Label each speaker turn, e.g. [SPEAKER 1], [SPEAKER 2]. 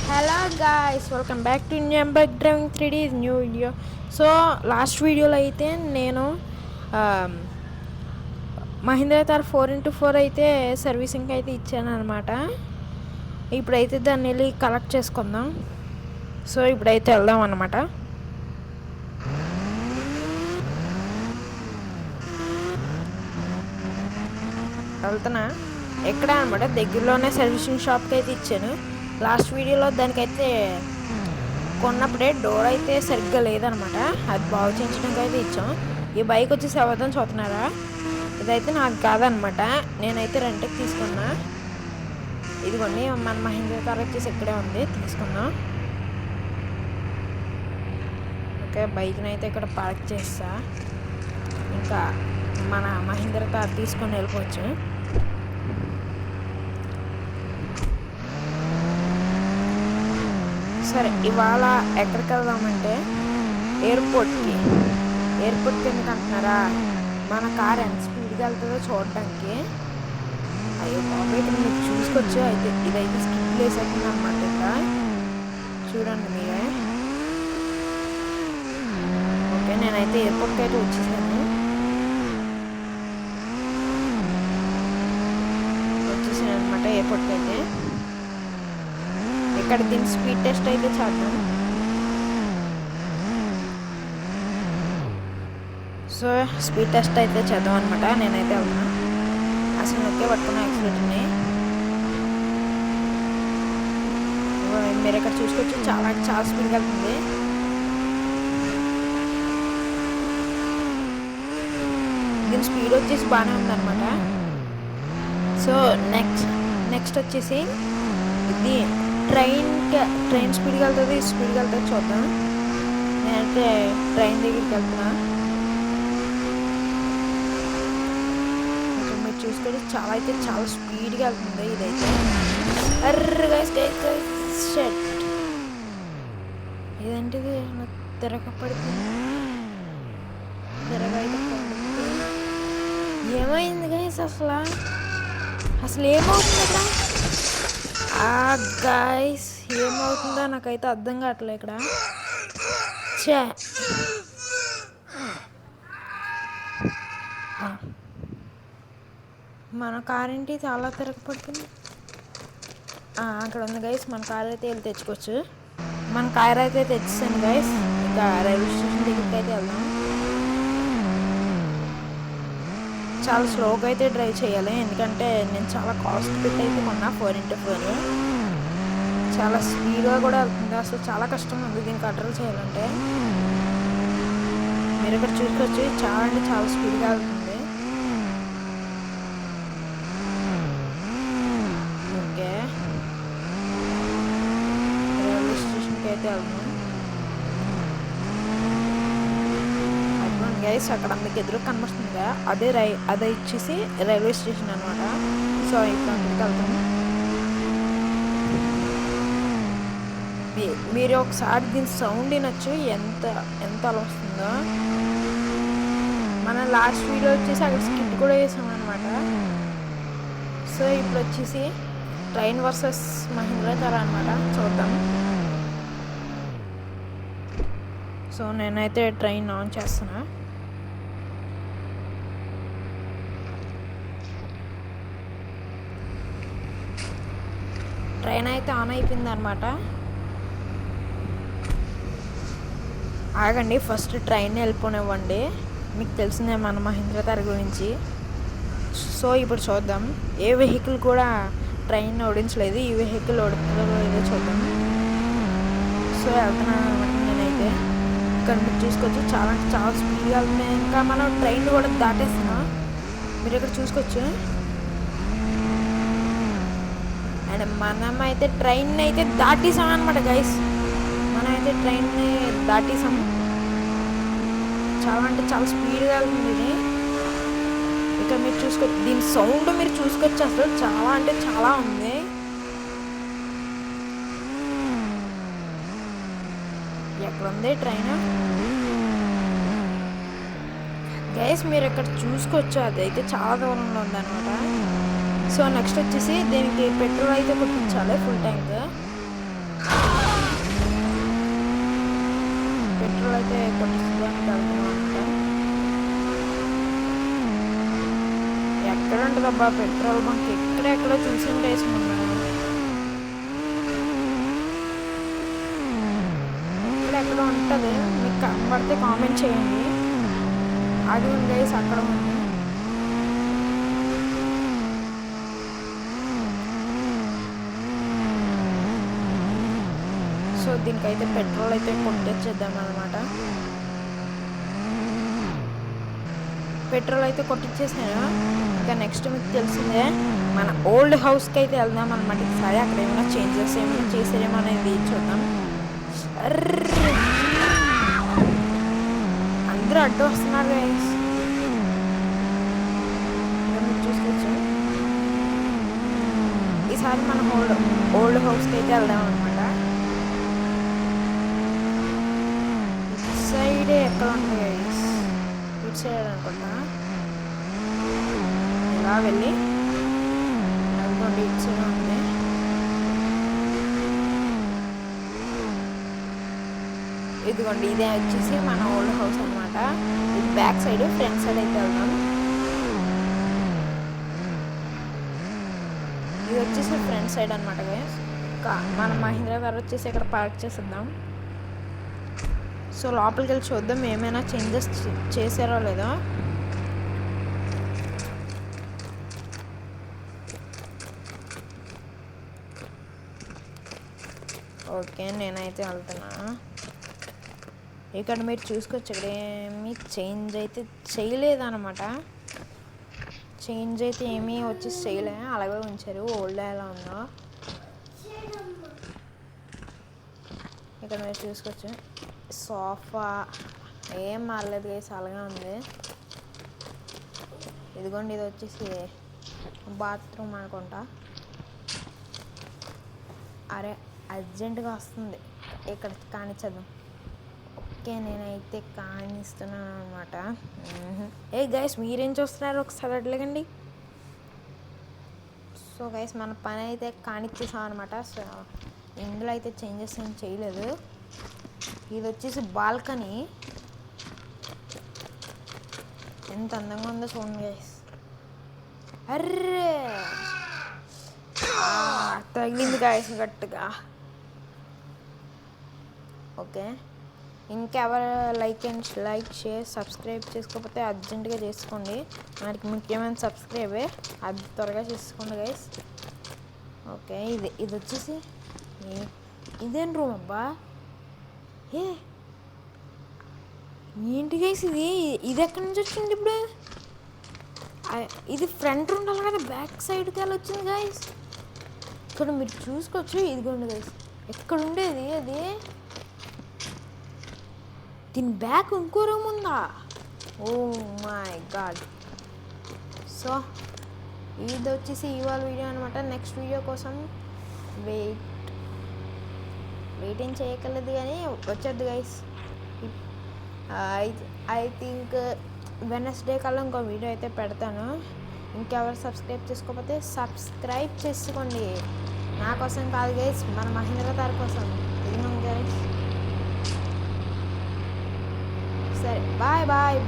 [SPEAKER 1] Hello guys, welcome back to Indian bike driving 3D new video. So last వీడియోలో అయితే నేను Mahindra Thar 4x4 అయితే సర్వీసింగ్కి అయితే ఇచ్చాను అనమాట. ఇప్పుడైతే దాన్ని వెళ్ళి కలెక్ట్ చేసుకుందాం. సో ఇప్పుడైతే వెళ్దాం అన్నమాట. వెళ్తున్నా ఎక్కడ అనమాట, దగ్గరలోనే సర్వీసింగ్ షాప్కి అయితే ఇచ్చాను. లాస్ట్ వీడియోలో దానికైతే కొన్నప్పుడే డోర్ అయితే సరిగ్గా లేదనమాట, అది బాగు చేయించడానికి అయితే ఇచ్చాం. ఈ బైక్ వచ్చేసి అవద్దం చూస్తున్నారా, ఇదైతే నాకు కాదనమాట, నేనైతే రెంట్కి తీసుకున్నా. ఇదిగోండి మన మహీంద్రా థార్ వచ్చేసి ఇక్కడే ఉంది, తీసుకున్నాం. ఓకే, బైక్ని అయితే ఇక్కడ పార్క్ చేస్తా, ఇంకా మన మహీంద్రా థార్ తీసుకొని వెళ్ళిపోవచ్చు. సరే, ఇవాళ ఎక్కడికి వెళ్దామంటే ఎయిర్పోర్ట్కి ఎందుకు అంటున్నారా, మన కార్ ఎంత స్పీడ్గా వెళ్తుందో చూడడానికి. అయ్యో బాబాయ్, ఇక్కడ మీరు చూసుకోవచ్చు. అయితే ఇదైతే స్కిప్ వేసేస్తుంది అనమాట. ఇక్కడ చూడండి మీరే. ఓకే, నేనైతే ఎయిర్పోర్ట్కి అయితే వచ్చేసాను అనమాట. ఎయిర్పోర్ట్కి అయితే ఇక్కడ దీని స్పీడ్ టెస్ట్ అయితే చేద్దాం. సో స్పీడ్ టెస్ట్ అయితే చేద్దాం అనమాట. నేనైతే వెళ్తున్నా, అసలు నొక్కే పట్టుకున్నా యాక్సిడెంట్ని. మీరు ఇక్కడ చూసుకోవచ్చు, చాలా స్పీడ్గా వెళ్తుంది. దీని స్పీడ్ వచ్చేసి బాగానే ఉందన్నమాట. సో నెక్స్ట్ వచ్చేసి ఇది ట్రైన్ స్పీడ్గా వెళ్తుంది చూద్దాం. నేనైతే ట్రైన్ దగ్గరికి వెళ్తున్నా. మీరు చూసుకొని చాలా స్పీడ్గా వెళ్తుంది ఇదైతే. షెట్, ఇదేంటిది తిరగపడుతుంది. ఏమైంది గైస్, అసలు ఏమవుతుంది ఇక్కడ? గైస్, ఏమవుతుందో నాకైతే అర్థం కావట్లే ఇక్కడ. మన కార్ ఏంటి చాలా తిరగపడుతుంది. అక్కడ ఉంది గైస్, మన కార్ అయితే వెళ్ళి తెచ్చుకోవచ్చు. మన కార్ అయితే తెచ్చేసాను గైస్. ఇంకా రైల్వే స్టేషన్ దగ్గరికి అయితే వెళ్దాం. చాలా స్లోగా అయితే డ్రైవ్ చేయాలి, ఎందుకంటే నేను చాలా కాస్ట్ పెట్టి అయితే కొన్నా 4x4. చాలా స్పీడ్గా కూడా వెళ్తుంది, అసలు చాలా కష్టంగా ఉంది దీన్ని కంట్రోల్ చేయాలంటే. మీరు ఇక్కడ చూసుకోవచ్చు, చాలా స్పీడ్గా వెళ్తుంది. ఓకే, రైల్వే స్టేషన్కి అయితే వెళ్దాం. గైస్, అక్కడ మీకు ఎదురు కనిపిస్తుందిగా, అదే ఇచ్చేసి రైల్వే స్టేషన్ అనమాట. సో ఇప్పుడు అక్కడికి వెళ్తాము. మీరు ఒకసారి దీని సౌండ్ వినొచ్చు, ఎంత అలా వస్తుందో. మన లాస్ట్ వీడియో వచ్చేసి అక్కడ స్కిట్ కూడా వేసాం అనమాట. సో ఇప్పుడు వచ్చేసి ట్రైన్ వర్సెస్ మహీంద్రా థార్ అనమాట, చూద్దాం. సో నేనైతే ట్రైన్ ఆన్ చేస్తున్నా. ట్రైన్ అయితే ఆన్ అయిపోయింది అనమాట. ఆగండి, ఫస్ట్ ట్రైన్ వెళ్ళిపోనివ్వండి, మీకు తెలిసిందే మన మహీంద్రా థార్ గురించి. సో ఇప్పుడు చూద్దాం, ఏ వెహికల్ కూడా ట్రైన్ ఓడించలేదు, ఈ వెహికల్ ఓడుతుందో లేదో చూద్దాం. సో వెళ్తున్నాను అనమాట నేనైతే. ఇక్కడ మీరు చూసుకోవచ్చు, చాలా స్పీడ్గా వెళ్తున్నాయి. ఇంకా మనం ట్రైన్ కూడా దాటేస్తున్నాం, మీరు ఇక్కడ చూసుకోవచ్చు. అండ్ మనమైతే ట్రైన్ అయితే దాటేసాం అనమాట గైస్. మనమైతే ట్రైన్ని దాటేసాము. చాలా స్పీడ్గా వెళ్తుంది ఇది. ఇక్కడ మీరు చూసుకోవచ్చు, దీని సౌండ్ మీరు చూసుకోవచ్చు, అసలు చాలా ఉంది. ఎక్కడ ఉంది ట్రైన్ గైస్, మీరు ఇక్కడ చూసుకోవచ్చు, అదైతే చాలా దూరంలో ఉందన్నమాట. సో నెక్స్ట్ వచ్చేసి దీనికి పెట్రోల్ అయితే కొట్టించాలి ఫుల్ ట్యాంక్. పెట్రోల్ అయితే కొట్టించడానికి వెళ్తున్నాం అనమాట. ఎక్కడ ఉంటుంది అబ్బా పెట్రోల్ బంక్? ఎక్కడెక్కడో చూసింటే వేసుకున్నాను. ఎక్కడెక్కడ ఉంటుంది, మీకు కనబడితే కామెంట్ చేయండి. అది ఉంది అక్కడ ఉంది. సో దీనికైతే పెట్రోల్ అయితే కొట్టించేద్దాం అనమాట. పెట్రోల్ అయితే కొట్టించేసాను. ఇంకా నెక్స్ట్ మీకు తెలిసిందే మన ఓల్డ్ హౌస్కి అయితే వెళ్దాం అనమాట. ఈసారి అక్కడ ఏమైనా చేంజెస్ ఏమైనా చేసారేమో అనేది చూద్దాం. అందరూ అడ్డు వస్తున్నారు గైస్, మీరు చూసుకోవచ్చు. ఈసారి మనం ఓల్డ్ హౌస్కి అయితే వెళ్దాం అనమాట. ఇటు సైడే ఎక్కడ ఉంది గైస్? ఇటు సైడ్ అనుకుంటా. ఇలా వెళ్ళి అనుకోండి, ఇటు సైడ్ ఉంది. ఇదిగోండి, ఇదే వచ్చేసి మన ఓల్డ్ హౌస్ అనమాట. ఇది బ్యాక్ సైడ్, ఫ్రంట్ సైడ్ అయితే వెళ్దాం. ఇది వచ్చేసి ఫ్రంట్ సైడ్ అనమాట గైస్. మన మహీంద్రా గారు వచ్చేసి ఇక్కడ పార్క్ చేసేద్దాం. సో లోపలికి వెళ్ళి చూద్దాం ఏమైనా చేంజెస్ చేశారో లేదో. ఓకే, నేనైతే వెళ్తున్నా. ఇక్కడ మీరు చూసుకోవచ్చు, ఇక్కడ ఏమీ చేంజ్ అయితే చేయలేదన్నమాట. చేంజ్ అయితే ఏమీ వచ్చి చేయలే, అలాగే ఉంచారు. ఓల్డ్ ఎలా ఉందో ఇక్కడ మీరు చూసుకోవచ్చు. సోఫా ఏం మారలేదు గైస్, అలాగే ఉంది. ఇదిగోండి, ఇది వచ్చేసి బాత్రూమ్ అనుకుంటా. అరే అర్జెంటుగా వస్తుంది, ఇక్కడ కానిచ్చేద్దాం. ఓకే, నేనైతే కానిస్తున్నాను అనమాట. ఏ గైస్, మీరేం చూస్తున్నారు ఒకసారి అడగండి. సో గైస్, మన పని అయితే కానిచ్చేసాం అనమాట. సో ఇందులో అయితే చేంజెస్ ఏం చేయలేదు. ఇది వచ్చేసి బాల్కనీ. ఎంత అందంగా ఉందో చూడండి గైస్. అర్రే తగిలింది గైస్ గట్టిగా. ఓకే, ఇంకెవరు లైక్ షేర్ సబ్స్క్రైబ్ చేసుకోకపోతే అర్జెంటుగా చేసుకోండి. మనకి ముఖ్యమైన సబ్స్క్రైబే, అది త్వరగా చేసుకోండి గైస్. ఓకే, ఇది వచ్చేసి ఇదేం రూమ్ అబ్బా? ఏంటి గైస్ ఇది ఎక్కడి నుంచి వచ్చింది ఇప్పుడు? ఇది ఫ్రంట్ ఉండాలి కానీ బ్యాక్ సైడ్కి వెళ్ళి వచ్చింది గైస్. ఇక్కడ మీరు చూసుకోవచ్చు. ఇదిగోండి గైస్, ఎక్కడ ఉండేది అది? దీని బ్యాక్ ఇంకో రూమ్ ఉందా? Oh my God. సో ఇది వచ్చేసి ఇవాళ వీడియో అనమాట. నెక్స్ట్ వీడియో కోసం వెయిట్ ఏం చేయగలదు కానీ వచ్చేద్దు గైస్. ఐ థింక్ వెనస్డే కల్లా ఇంకో వీడియో అయితే పెడతాను. ఇంకెవరు సబ్స్క్రైబ్ చేసుకోకపోతే సబ్స్క్రైబ్ చేసుకోండి. నా కోసం కాదు గైస్, మన మహేంద్ర గారి కోసం. ఇదిగోండి గైస్. సరే, బాయ్ బాయ్.